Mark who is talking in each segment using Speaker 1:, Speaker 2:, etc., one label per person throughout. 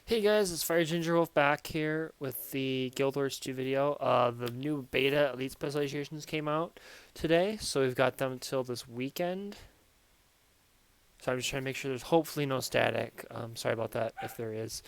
Speaker 1: Hey guys, it's Fire Ginger Wolf back here with the Guild Wars 2 video. The new beta Elite Specializations came out today, so we've got them until this weekend. So I'm just trying to make sure there's hopefully no static. Sorry about that if there is.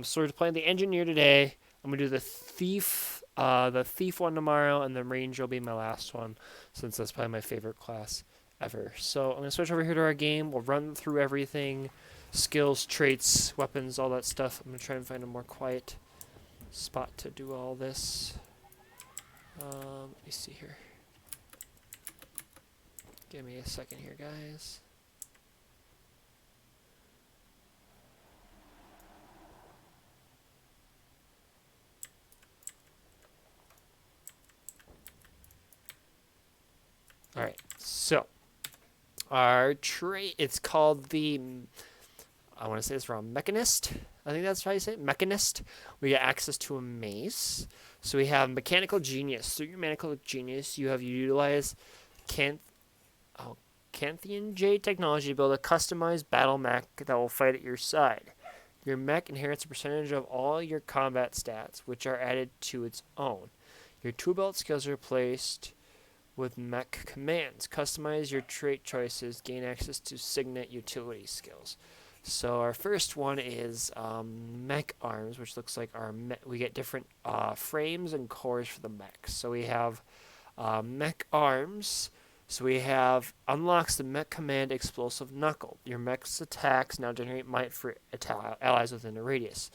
Speaker 1: So we're playing the Engineer today. I'm gonna do the Thief one tomorrow, and the Ranger will be my last one, since that's probably my favorite class ever. So I'm gonna switch over here to our game. We'll run through everything. Skills, traits, weapons, all that stuff. I'm going to try and find a more quiet spot to do all this. Let me see here. Give me a second here, guys. Alright, so our trait, it's called the, I want to say this wrong, Mechanist. I think that's how you say it, Mechanist. We get access to a mace. So we have Mechanical Genius. Through your Mechanical Genius, you have utilized Canthian Jade technology to build a customized battle mech that will fight at your side. Your mech inherits a percentage of all your combat stats, which are added to its own. Your tool belt skills are replaced with mech commands. Customize your trait choices, gain access to Signet utility skills. So our first one is mech arms, which looks like we get different frames and cores for the mechs. So we have mech arms. So we have unlocks the mech command explosive knuckle. Your mech's attacks now generate might for allies within a radius.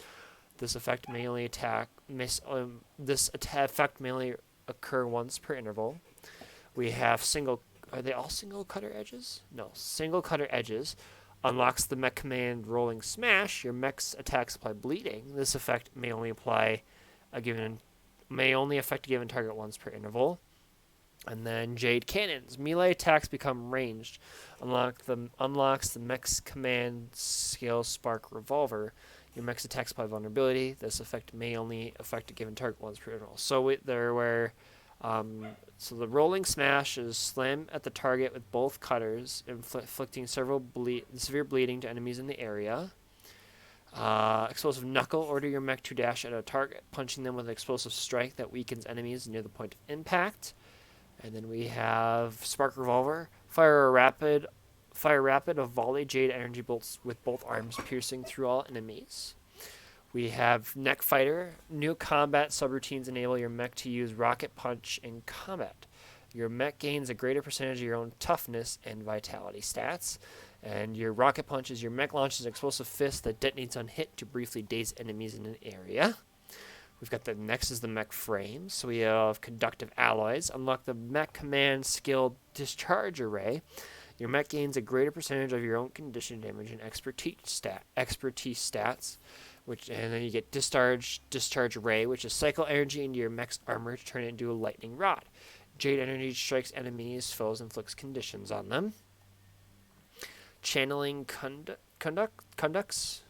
Speaker 1: This effect may only effect may only occur once per interval. We have single. Are they all single cutter edges? No, single cutter edges. Unlocks the mech command rolling smash. Your mech's attacks apply bleeding. This effect may only affect a given target once per interval. And then Jade Cannons. Melee attacks become ranged. Unlocks the mech's command skill Spark Revolver. Your mech's attacks apply vulnerability. This effect may only affect a given target once per interval. So so the rolling smash is slam at the target with both cutters, inflicting severe bleeding to enemies in the area. Explosive knuckle. Order your mech to dash at a target, punching them with an explosive strike that weakens enemies near the point of impact. And then we have Spark Revolver. Fire rapid of volley jade energy bolts with both arms piercing through all enemies. We have Neck Fighter. New combat subroutines enable your mech to use Rocket Punch in combat. Your mech gains a greater percentage of your own toughness and vitality stats. And your Rocket Punch is your mech launches an explosive fist that detonates on hit to briefly daze enemies in an area. We've got next is the mech frame. So we have conductive alloys. Unlock the mech command skill discharge array. Your mech gains a greater percentage of your own condition damage and expertise stats. And then you get discharge array, which is cycle energy into your mech's armor to turn it into a lightning rod. Jade energy strikes enemies, foes, inflicts conditions on them. Channeling conducts.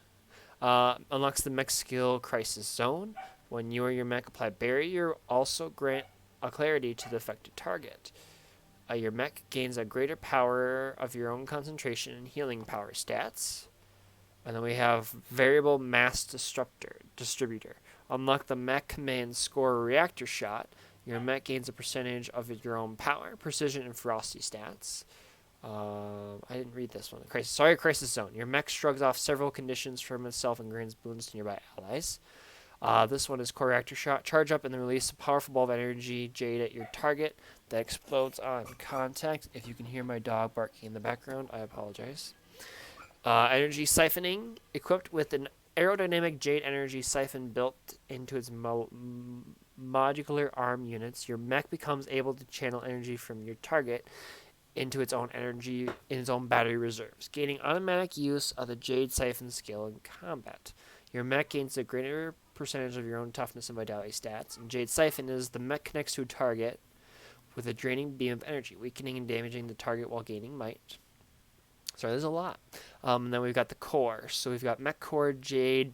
Speaker 1: Unlocks the mech skill crisis zone. When you or your mech apply barrier, also grant a clarity to the affected target. Your mech gains a greater power of your own concentration and healing power stats. And then we have variable mass distributor. Unlock the mech command score reactor shot. Your mech gains a percentage of your own power, precision, and ferocity stats. I didn't read this one. Crisis zone. Your mech shrugs off several conditions from itself and grants boons to nearby allies. This one is core reactor shot. Charge up and then release a powerful ball of energy jade at your target that explodes on contact. If you can hear my dog barking in the background, I apologize. Energy siphoning. Equipped with an aerodynamic jade energy siphon built into its modular arm units, your mech becomes able to channel energy from your target into its own energy in its own battery reserves, gaining automatic use of the jade siphon skill in combat. Your mech gains a greater percentage of your own toughness and vitality stats. And Jade Siphon is the mech connects to a target with a draining beam of energy, weakening and damaging the target while gaining might. Sorry, there's a lot. And then we've got the core. So we've got Mech Core Jade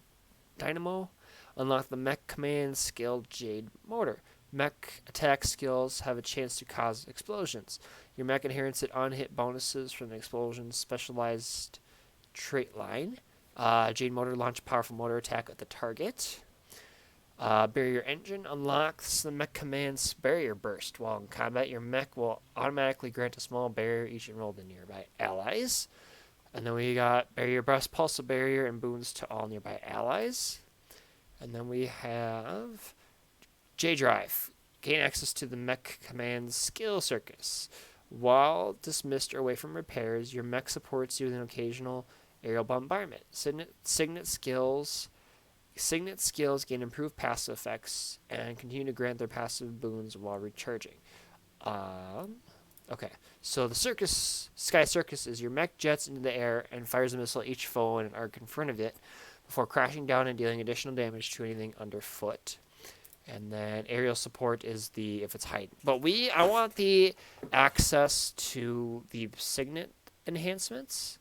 Speaker 1: Dynamo. Unlock the Mech Command skill Jade Motor. Mech attack skills have a chance to cause explosions. Your mech inherits on-hit bonuses from the explosion's specialized trait line. Jade Motor, launch a powerful motor attack at the target. Barrier Engine unlocks the mech command's barrier burst. While in combat, your mech will automatically grant a small barrier each and roll to nearby allies. And then we got Barrier Burst, Pulsar Barrier, and boons to all nearby allies. And then we have J-Drive. Gain access to the mech command's skill circus. While dismissed or away from repairs, your mech supports you with an occasional aerial bombardment. Signet skills gain improved passive effects and continue to grant their passive boons while recharging. Okay, so the Sky Circus is your mech jets into the air and fires a missile at each foe in an arc in front of it before crashing down and dealing additional damage to anything underfoot. And then aerial support is if it's hiding. But I want the access to the Signet enhancements.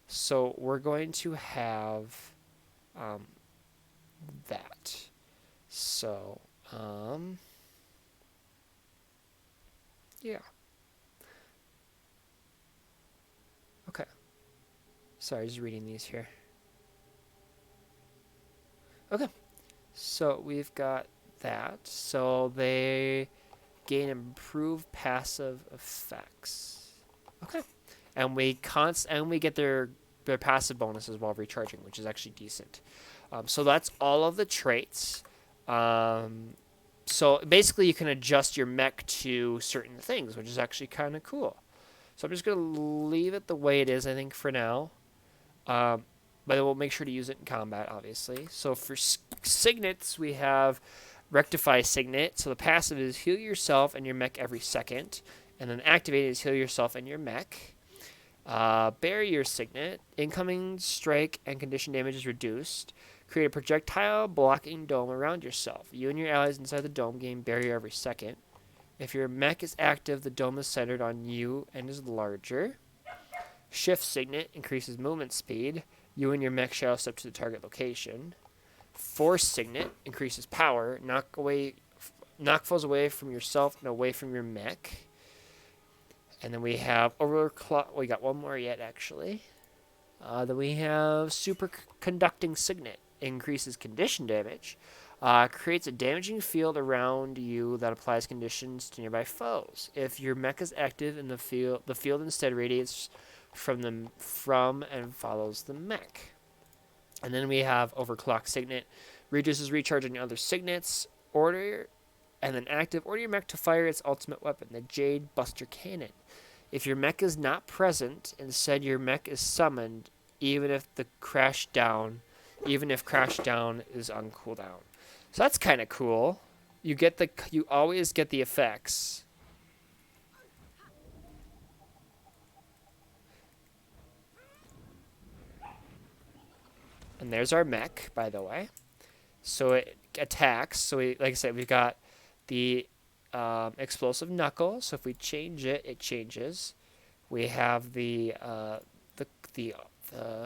Speaker 1: So we're going to have that. So, yeah. Okay. Sorry, just reading these here. Okay. So we've got that. So they gain improved passive effects. Okay. And we get their passive bonuses while recharging, which is actually decent. So that's all of the traits. So basically you can adjust your mech to certain things, which is actually kind of cool. So I'm just going to leave it the way it is, I think, for now. But we'll make sure to use it in combat, obviously. So for Signets, we have Rectify Signet. So the passive is heal yourself and your mech every second. And then activate is heal yourself and your mech. Barrier Signet. Incoming strike and condition damage is reduced. Create a projectile blocking dome around yourself. You and your allies inside the dome gain barrier every second. If your mech is active, the dome is centered on you and is larger. Shift Signet increases movement speed. You and your mech shadow step to the target location. Force Signet increases power. Knock foes away from yourself and away from your mech. And then we have Overclock. We got one more yet, actually. Then we have Superconducting Signet. Increases condition damage. Creates a damaging field around you that applies conditions to nearby foes. If your mech is active in the field instead radiates from and follows the mech. And then we have Overclock Signet. Reduces recharge on other Signets. Order your mech to fire its ultimate weapon, the Jade Buster Cannon. If your mech is not present, instead your mech is summoned, even if crash down is on cooldown. So that's kind of cool. You always get the effects. And there's our mech, by the way. So it attacks. So like I said, we've got the explosive knuckle. So if we change it, it changes. We have the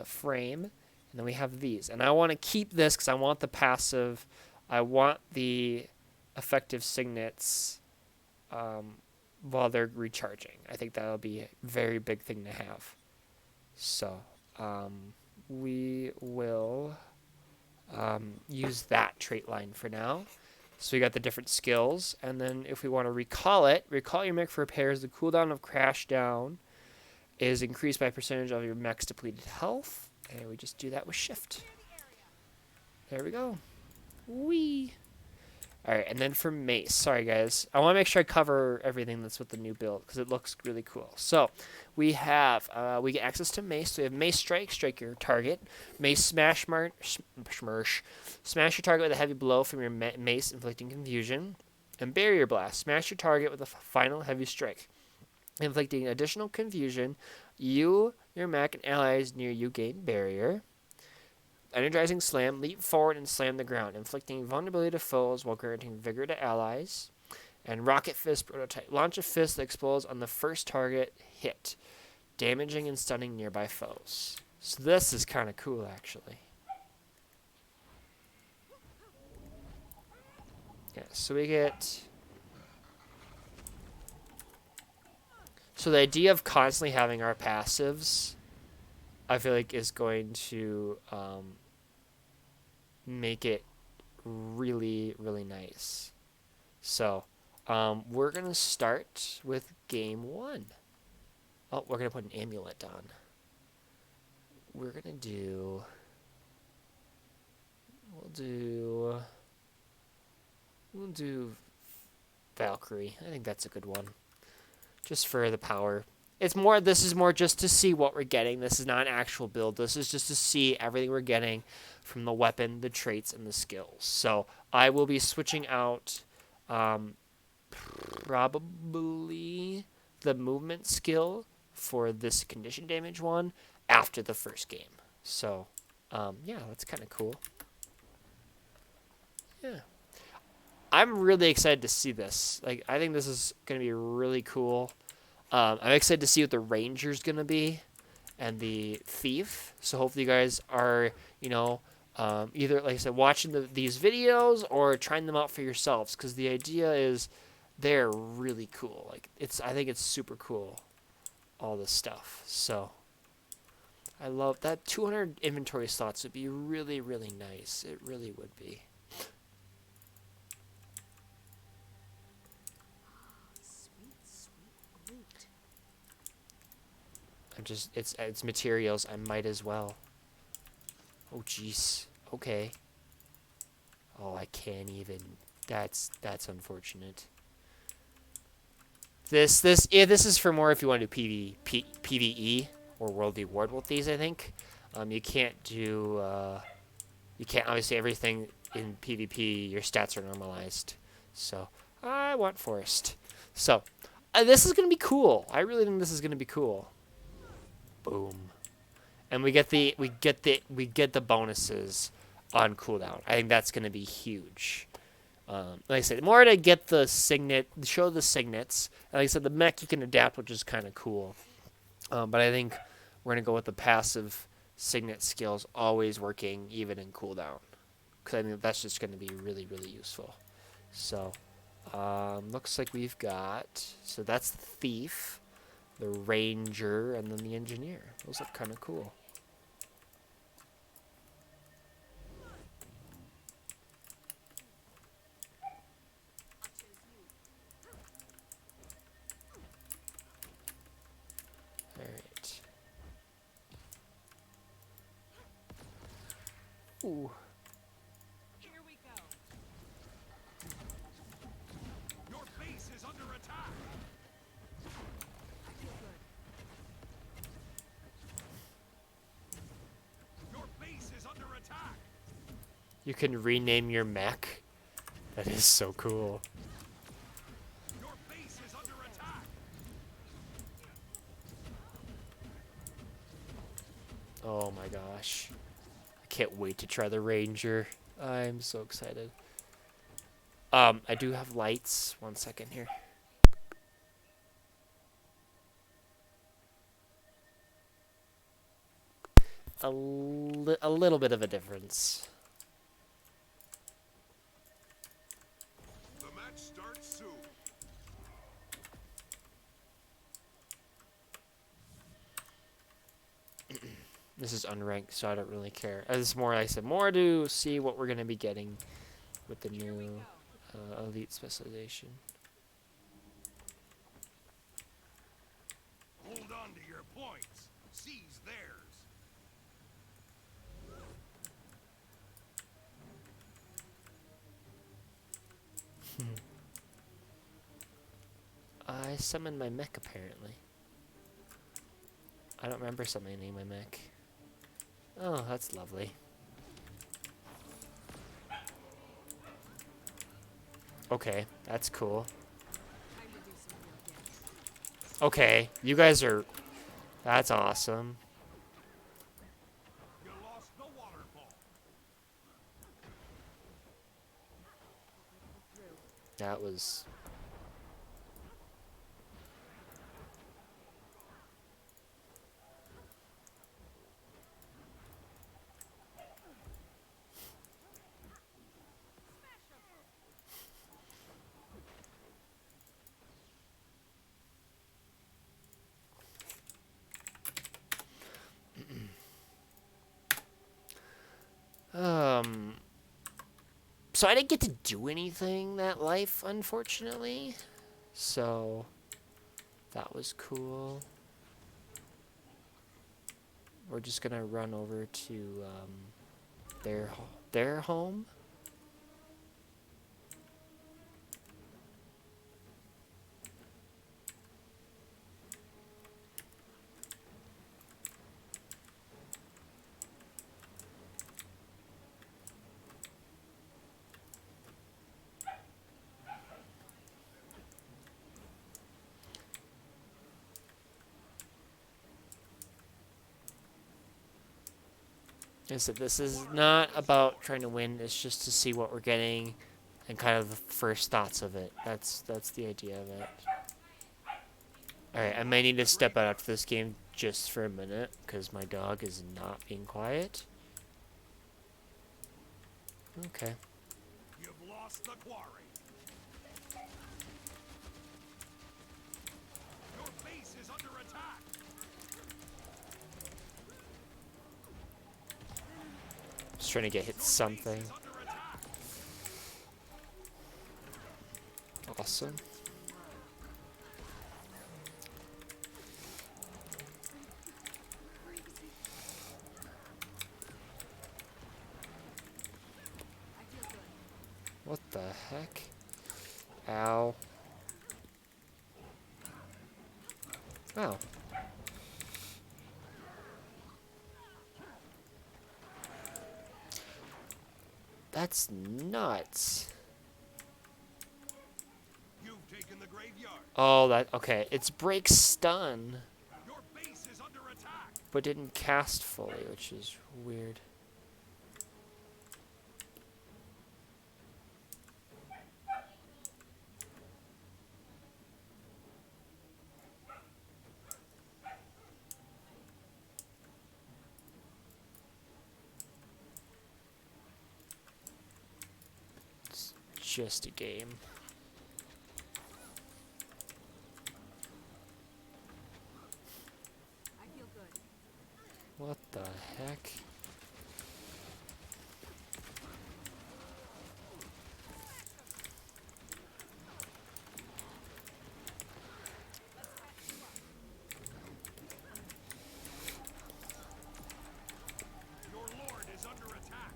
Speaker 1: frame, and then we have these. And I want to keep this because I want the passive. I want the effective Signets while they're recharging. I think that'll be a very big thing to have. So we will use that trait line for now. So we got the different skills, and then if we want to recall your mech for repairs. The cooldown of crash down is increased by a percentage of your mech's depleted health, and we just do that with shift. There we go. Whee! Alright, and then for Mace. Sorry, guys. I want to make sure I cover everything that's with the new build, because it looks really cool. So, we have, we get access to Mace. So we have Mace Strike, strike your target. Mace Smash, smash your target with a heavy blow from your Mace, inflicting confusion. And Barrier Blast, smash your target with a final heavy strike, inflicting additional confusion. You, your mech, and allies near you gain barrier. Energizing Slam, leap forward and slam the ground, inflicting vulnerability to foes while granting vigor to allies. And Rocket Fist Prototype, launch a fist that explodes on the first target hit, damaging and stunning nearby foes. So this is kind of cool, actually. Yeah, so we get... So the idea of constantly having our passives I feel like is going to make it really, really nice. So, we're going to start with game 1. Oh, we're going to put an amulet on. We're going to do... We'll do Valkyrie. I think that's a good one. Just for the power. This is more just to see what we're getting. This is not an actual build. This is just to see everything we're getting from the weapon, the traits, and the skills. So I will be switching out probably the movement skill for this condition damage one after the first game. So yeah, that's kind of cool. Yeah. I'm really excited to see this. Like, I think this is going to be really cool. I'm excited to see what the ranger's going to be and the thief. So hopefully you guys are, you know, either, like I said, watching these videos or trying them out for yourselves. Because the idea is they're really cool. Like, I think it's super cool, all this stuff. So I love that. 200 inventory slots would be really, really nice. It really would be. It's materials. I might as well. Oh jeez. Okay. Oh, I can't even. That's unfortunate. This is for more if you want to do PvE or World Reward with these. I think. You can't do. You can't obviously everything in PvP. Your stats are normalized. So I want forest. So this is gonna be cool. I really think this is gonna be cool. Boom. And we get the bonuses on cooldown. I think that's gonna be huge. Like I said, more to get the Signet, show the Signets. And like I said, the mech you can adapt, which is kind of cool. But I think we're gonna go with the passive Signet skills, always working even in cooldown, because I think that's just gonna be really, really useful. So, looks like we've got. So that's the thief, the ranger, and then the engineer. Those look kind of cool. Alright. Ooh.
Speaker 2: Here we go. Your base is under attack. I feel good. Your base is under attack.
Speaker 1: You can rename your mech. That is so cool.
Speaker 2: Your base is under attack.
Speaker 1: Oh my gosh. I can't wait to try the ranger. I'm so excited. I do have lights. 1 second here. A little bit of a difference.
Speaker 2: The match starts soon.
Speaker 1: This is unranked, so I don't really care. This is more, like I said, more to see what we're going to be getting with the new Elite Specialization.
Speaker 2: Hold on to your points. Seize theirs.
Speaker 1: I summoned my mech, apparently. I don't remember summoning my mech. Oh, that's lovely. Okay, that's cool. Okay, you guys are... That's awesome.
Speaker 2: You lost the waterfall.
Speaker 1: That was... So I didn't get to do anything that life, unfortunately. So that was cool. We're just gonna run over to their home. Like I said, this is not about trying to win. It's just to see what we're getting, and kind of the first thoughts of it. That's the idea of it. All right, I may need to step out after this game just for a minute because my dog is not being quiet. Okay.
Speaker 2: You've lost the quarry. Your base is under attack.
Speaker 1: Just trying to get hit something.
Speaker 2: Base is under attack.
Speaker 1: Awesome. What the heck? Ow. Oh. That's nuts.
Speaker 2: You've taken the graveyard.
Speaker 1: Oh, that okay. It's break stun,
Speaker 2: Your base is under attack.
Speaker 1: but didn't cast fully, which is weird. It's just a game. What the heck?
Speaker 2: Your lord is under attack.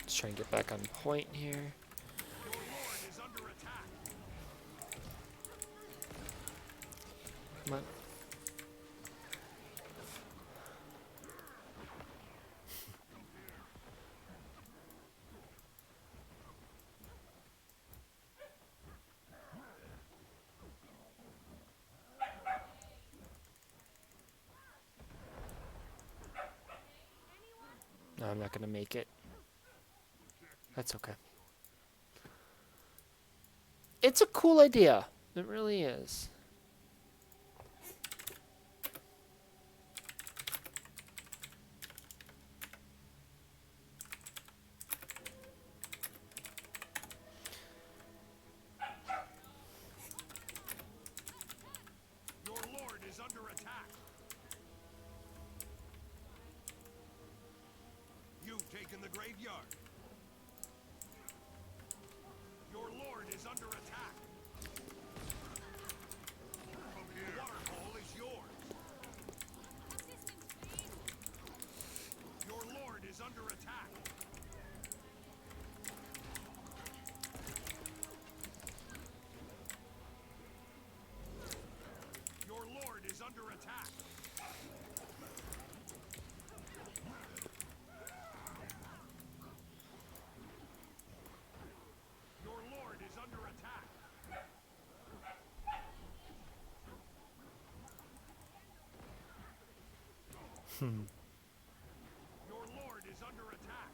Speaker 1: Let's try and get back on point here.
Speaker 2: Your lord is under attack.
Speaker 1: Come on. No, I'm not gonna make it. That's okay. It's a cool idea. It really is.
Speaker 2: Your lord is under attack. You've taken the graveyard. Your lord is under attack. From here. The waterfall is yours. Your lord is under attack. Your lord is under attack. Your lord is under attack. Your lord is under attack.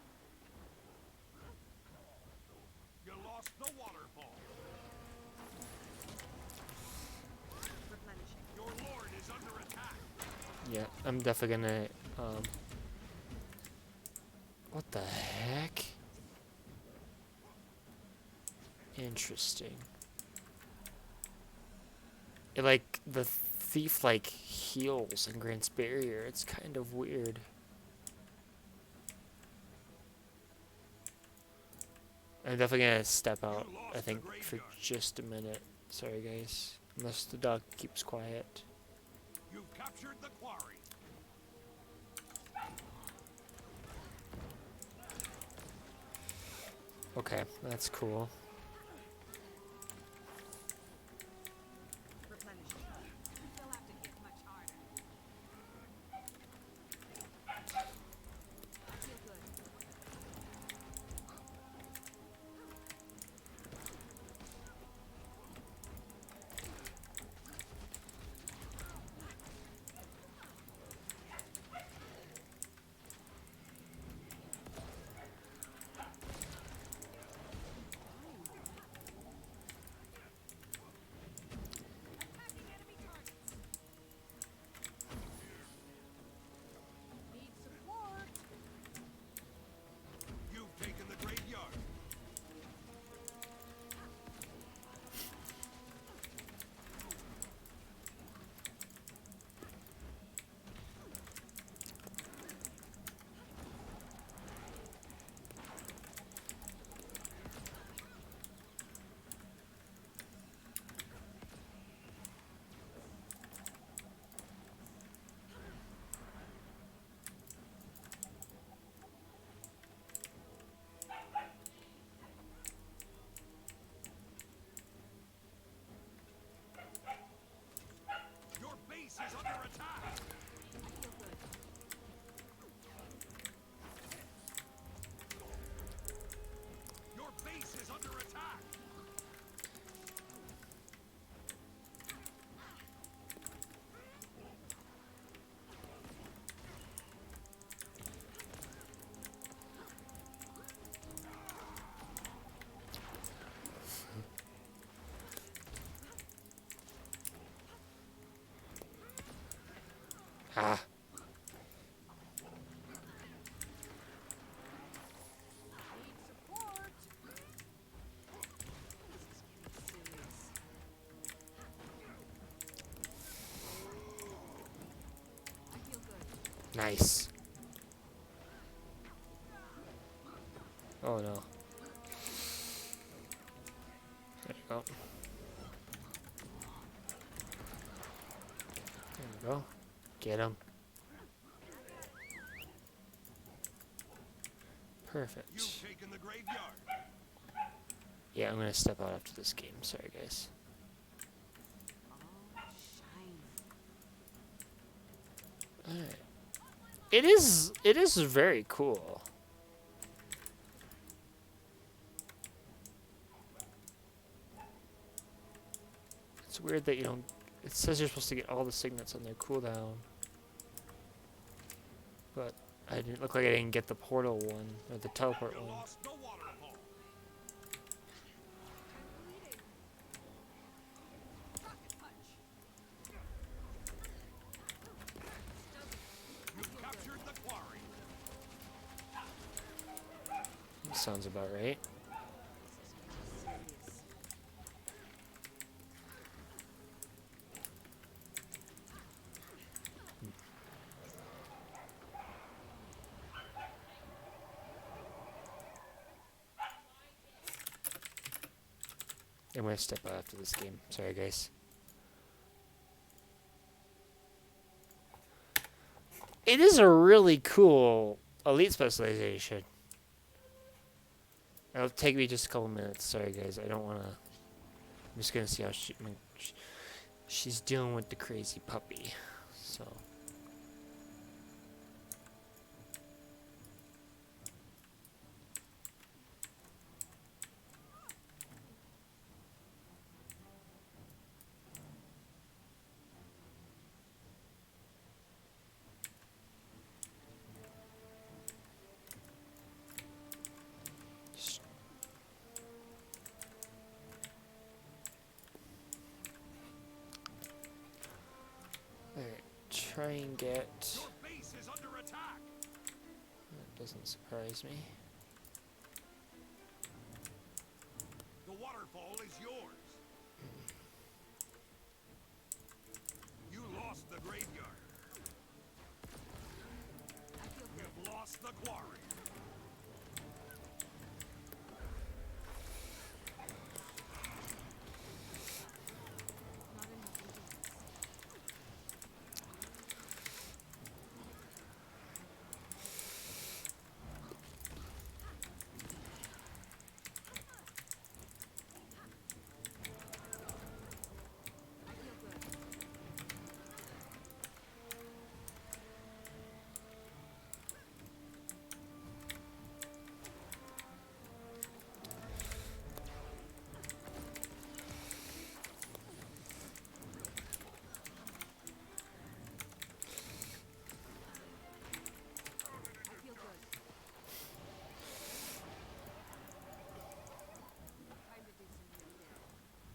Speaker 2: You lost the waterfall. Your lord is under attack.
Speaker 1: Yeah, I'm definitely gonna, what the heck? Interesting. It, like, the thief like heals and grants barrier. It's kind of weird. I'm definitely gonna step out, I think, for just a minute. Sorry guys. Unless the dog keeps quiet.
Speaker 2: You've captured the quarry.
Speaker 1: Okay, that's cool.
Speaker 2: You've taken the graveyard. Your base is under attack. Your base is under attack.
Speaker 1: Ah. Nice. Oh no. There you go. There we go. Get him. Perfect.
Speaker 2: You've taken the graveyard.
Speaker 1: Yeah, I'm gonna step out after this game. Sorry, guys. Alright. It is very cool. It's weird that you don't... It says you're supposed to get all the signets on their cooldown. But I didn't look like I didn't get the portal one, or the teleport
Speaker 2: You
Speaker 1: one.
Speaker 2: lost the waterfall. You've captured the quarry.
Speaker 1: Sounds about right. I'm gonna step out after this game. Sorry, guys. It is a really cool Elite Specialization. It'll take me just a couple minutes. Sorry, guys. I don't want to... I'm just gonna see how she's dealing with the crazy puppy. So... Alright, try and get...
Speaker 2: Your base is under attack.
Speaker 1: That doesn't surprise me.
Speaker 2: The waterfall is yours. You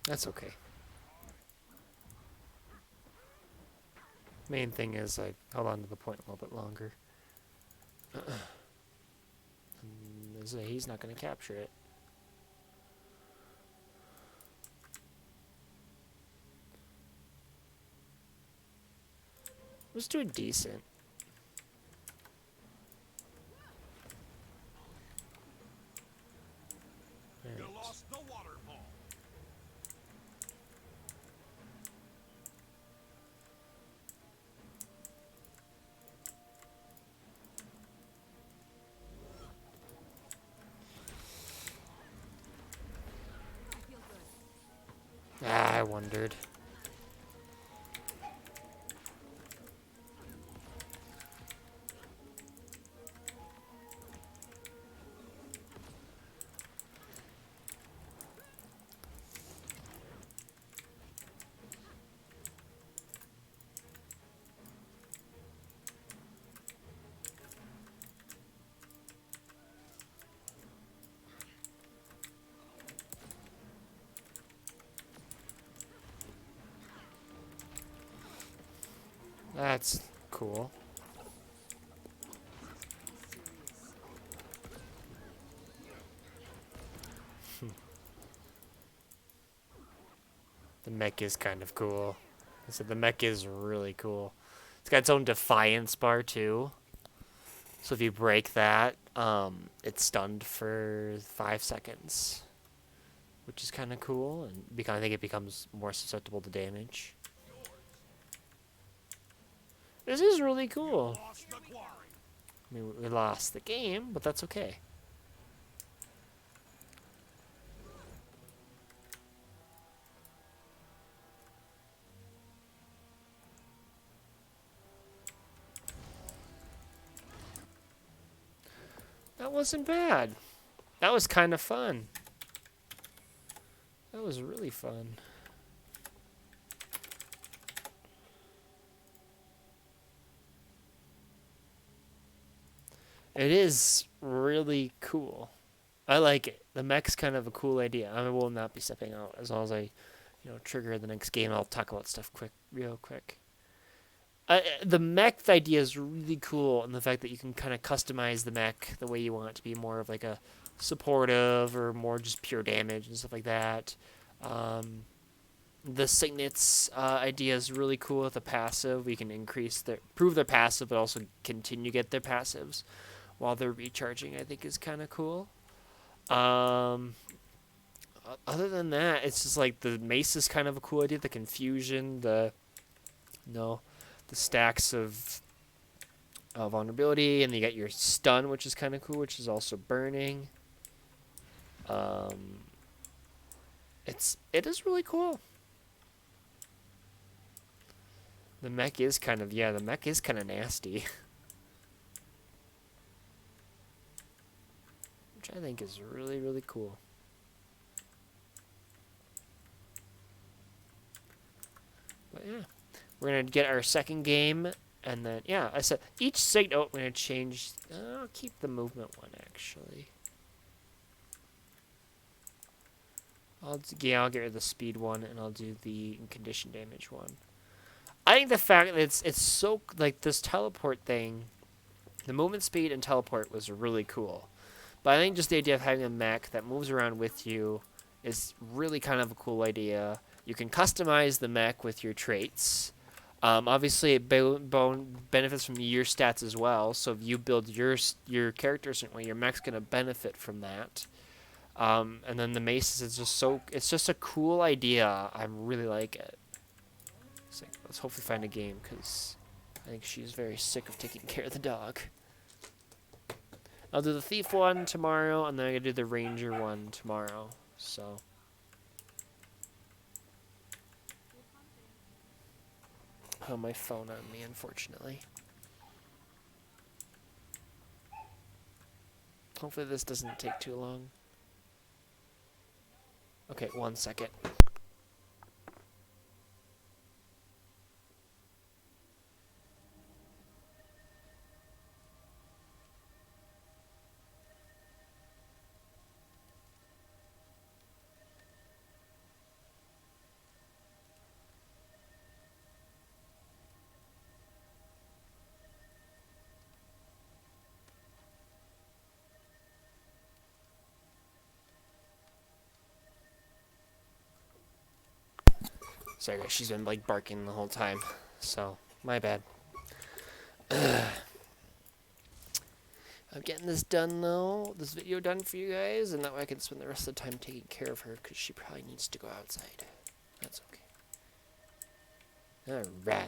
Speaker 1: That's okay. Main thing is I held on to the point a little bit longer. He's not going to capture it. Let's do it decent.
Speaker 2: You lost the waterfall.
Speaker 1: Ah, I wondered. That's cool. The mech is kind of cool. I said the mech is really cool. It's got its own defiance bar too. So if you break that, it's stunned for 5 seconds, which is kind of cool, and I think it becomes more susceptible to damage. This is really cool.
Speaker 2: Lost the quarry.
Speaker 1: I mean, we lost the game, but that's okay. That wasn't bad. That was kind of fun. That was really fun. It is really cool. I like it. The mech's kind of a cool idea. I will not be stepping out as long as I, trigger the next game. I'll talk about stuff real quick. The mech idea is really cool, and the fact that you can kind of customize the mech the way you want it to be more of like a supportive or more just pure damage and stuff like that. The Signets idea is really cool with the passive. We can improve their passive, but also continue to get their passives while they're recharging. I think is kind of cool. Other than that, it's just like the Mace is kind of a cool idea. The confusion, the stacks of vulnerability, and you get your stun, which is kind of cool, which is also burning. It is really cool. The mech is kind of nasty. Which I think is really, really cool. But yeah, we're going to get our second game, and then, yeah, I said each Signet, I'm going to change, I'll keep the movement one, actually. I'll get rid of the speed one, and I'll do the condition damage one. I think the fact that it's so, like, this teleport thing, the movement speed and teleport was really cool. But I think just the idea of having a mech that moves around with you is really kind of a cool idea. You can customize the mech with your traits. Obviously, it benefits from your stats as well. So if you build your character a certain way, your mech's going to benefit from that. And then the Mace is it's just a cool idea. I really like it. So let's hopefully find a game, because I think she's very sick of taking care of the dog. I'll do the Thief one tomorrow, and then I'm going to do the Ranger one tomorrow. So. Oh, my phone on me, unfortunately. Hopefully this doesn't take too long. Okay, 1 second. Sorry guys, she's been like barking the whole time, so my bad. I'm getting this done though, this video done for you guys, and that way I can spend the rest of the time taking care of her because she probably needs to go outside. That's okay. Alright.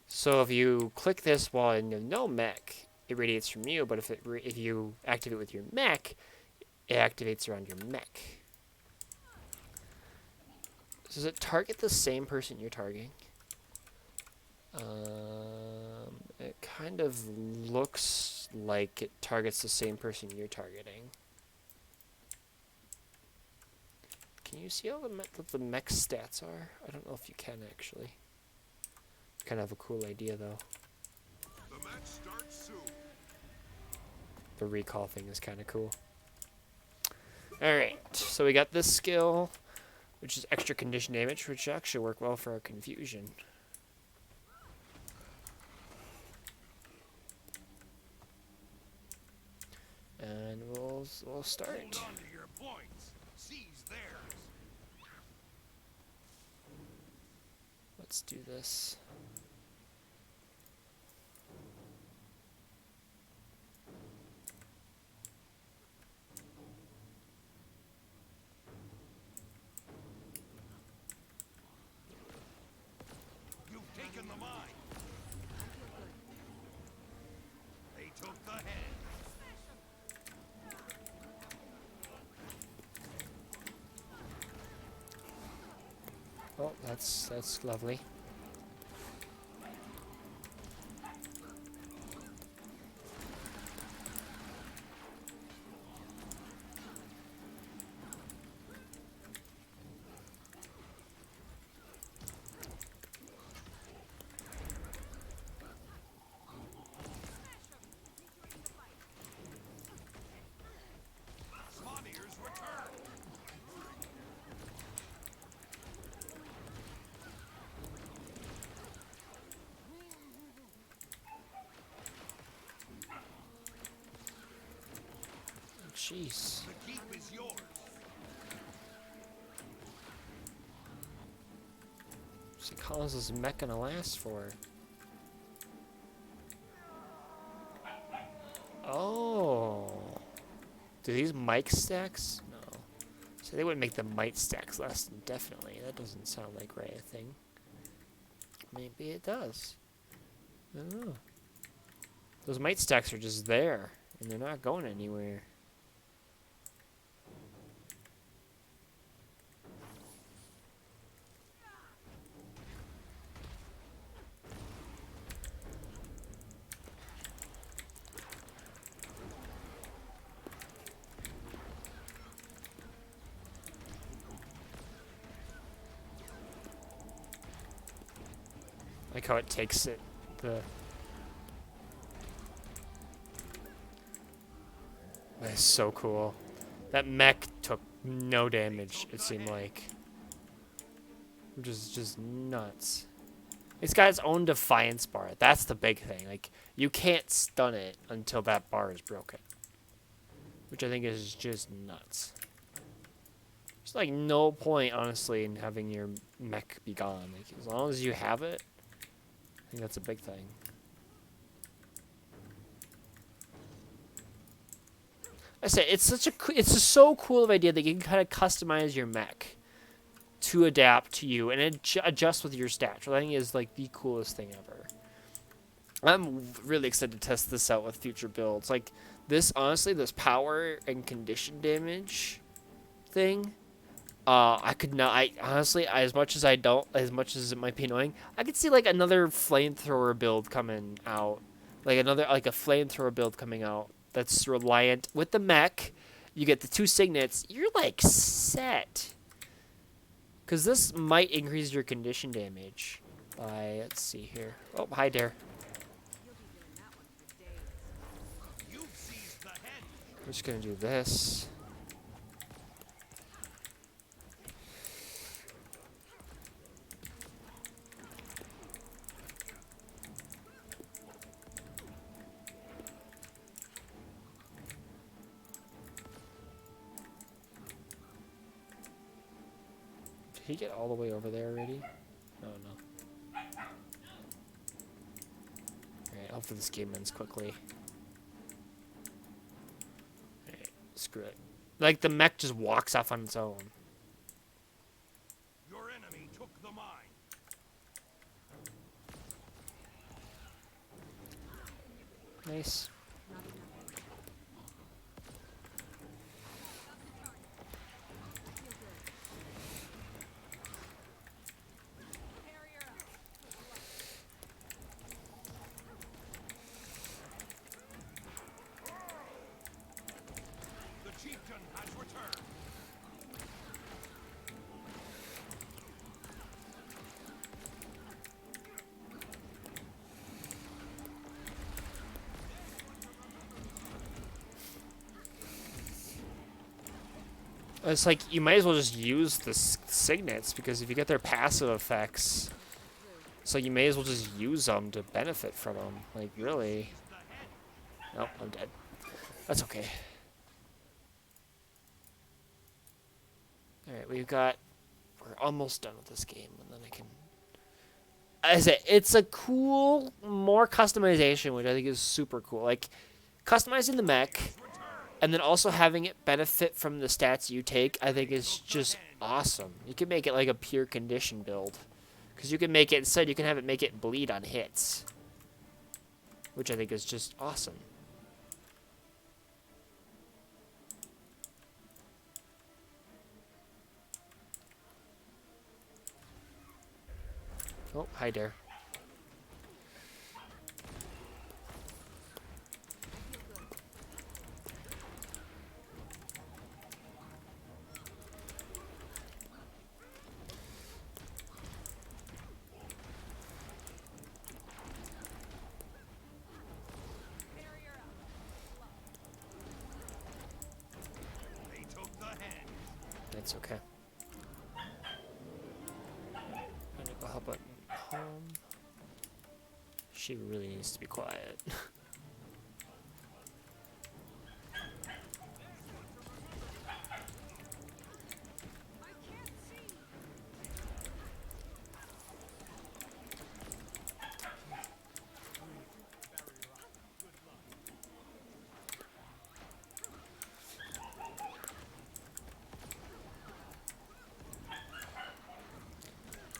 Speaker 1: So if you click this while in the no mech, it radiates from you, but if you activate with your mech, it activates around your mech. So does it target the same person you're targeting? It kind of looks like it targets the same person you're targeting. Can you see all what the mech stats are? I don't know if you can actually. Kind of have a cool idea though.
Speaker 2: The match starts soon.
Speaker 1: The recall thing is kind of cool. Alright, so we got this skill, which is extra condition damage, which actually work well for our confusion. And we'll start.
Speaker 2: Hold on to your points. Seize theirs.
Speaker 1: Let's do this.
Speaker 2: You've taken the mine. They took the head.
Speaker 1: Oh, that's lovely.
Speaker 2: Spawniers return.
Speaker 1: Jeez.
Speaker 2: The keep is yours.
Speaker 1: So how long is this mech gonna last for? Oh. Do these mic stacks? No. So they wouldn't make the mic stacks last indefinitely. That doesn't sound like right a thing. Maybe it does. I don't know. Those might stacks are just there, and they're not going anywhere. Like how it takes it, That's so cool. That mech took no damage, it seemed like. Which is just nuts. It's got its own defiance bar. That's the big thing. Like, you can't stun it until that bar is broken. Which I think is just nuts. There's like no point, honestly, in having your mech be gone. Like, as long as you have it, I think that's a big thing. I say it's so cool of an idea that you can kind of customize your mech to adapt to you and adjust with your stats. Which I think is like the coolest thing ever. I'm really excited to test this out with future builds. Like this, honestly, this power and condition damage thing. I could not. I honestly, as much as it might be annoying, I could see like another flamethrower build coming out, like a flamethrower build coming out that's reliant with the mech. You get the 2 signets. You're like set. Cause this might increase your condition damage by, let's see here. Oh, hi there.
Speaker 2: You've seized the head.
Speaker 1: We're just gonna do this. he get all the way over there already? Oh, no. Alright, hopefully this game ends quickly. Alright, screw it. Like, the mech just walks off on its own.
Speaker 2: Your enemy took the mine.
Speaker 1: Nice.
Speaker 2: The chieftain has returned.
Speaker 1: It's like, you might as well just use the Signets, because if you get their passive effects, it's like you may as well just use them to benefit from them. Like, really. Nope, I'm dead. That's okay. Alright, we're almost done with this game, and then I can... I say, it's a cool, more customization, which I think is super cool. Like, customizing the mech, and then also having it benefit from the stats you take, I think is just awesome. You can make it like a pure condition build. Because you can make it, instead you can have it make it bleed on hits. Which I think is just awesome. Oh, hi there.
Speaker 2: They took the head.
Speaker 1: That's okay. I'm gonna go help out home. She really needs to be quiet.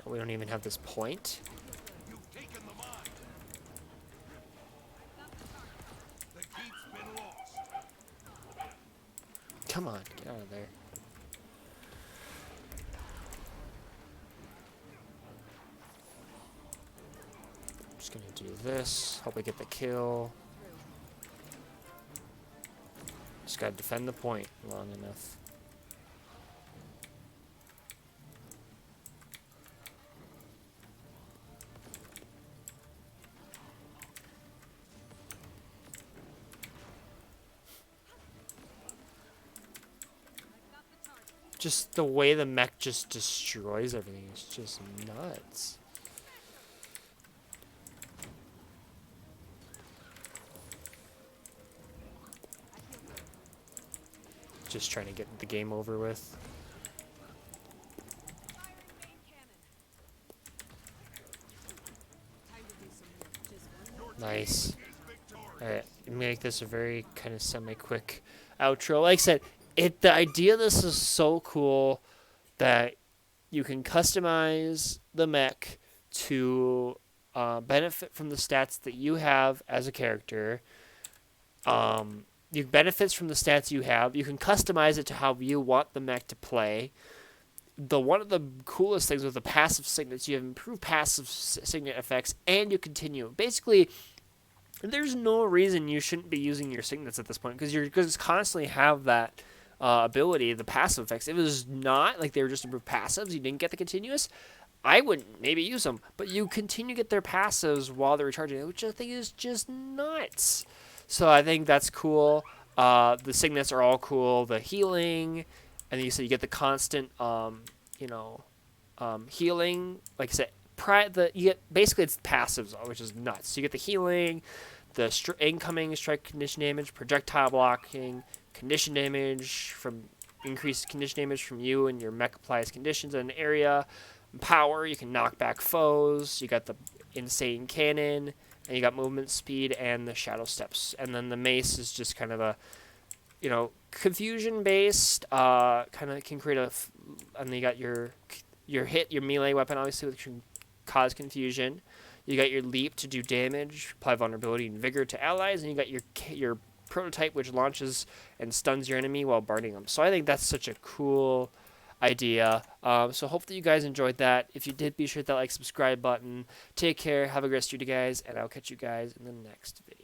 Speaker 1: We don't even have this point.
Speaker 2: You've taken the mine. The keep's been lost.
Speaker 1: Come on, get out of there. Just gonna do this. Hope I get the kill. Just gotta defend the point long enough. Just the way the mech just destroys everything is just nuts. Just trying to get the game over with. Nice. Alright, make this a very kind of semi-quick outro. Like I said, the idea of this is so cool that you can customize the mech to benefit from the stats that you have as a character. You benefits from the stats you have. You can customize it to how you want the mech to play. One of the coolest things with the passive signets, you have improved passive signet effects, and you continue. Basically, there's no reason you shouldn't be using your signets at this point, because you're going to constantly have that ability, the passive effects. If it was not like they were just improved passives, you didn't get the continuous, I wouldn't maybe use them. But you continue to get their passives while they're recharging, which I think is just nuts. So I think that's cool. The signets are all cool. The healing, and then you said you get the constant, healing. Like I said, you get basically it's passives, which is nuts. So you get the healing, the incoming strike condition damage, projectile blocking, condition damage from increased condition damage from you, and your mech applies conditions in an area. Power, you can knock back foes. You got the insane cannon, and you got movement speed and the shadow steps. And then the mace is just kind of a, confusion based. Kind of can create and then you got your melee weapon, obviously, which can cause confusion. You got your leap to do damage, apply vulnerability and vigor to allies, and you got your prototype, which launches and stuns your enemy while burning them. So I think that's such a cool idea. So hopefully you guys enjoyed that. If you did, be sure to hit that like, subscribe button. Take care. Have a great rest of your day, guys, and I'll catch you guys in the next video.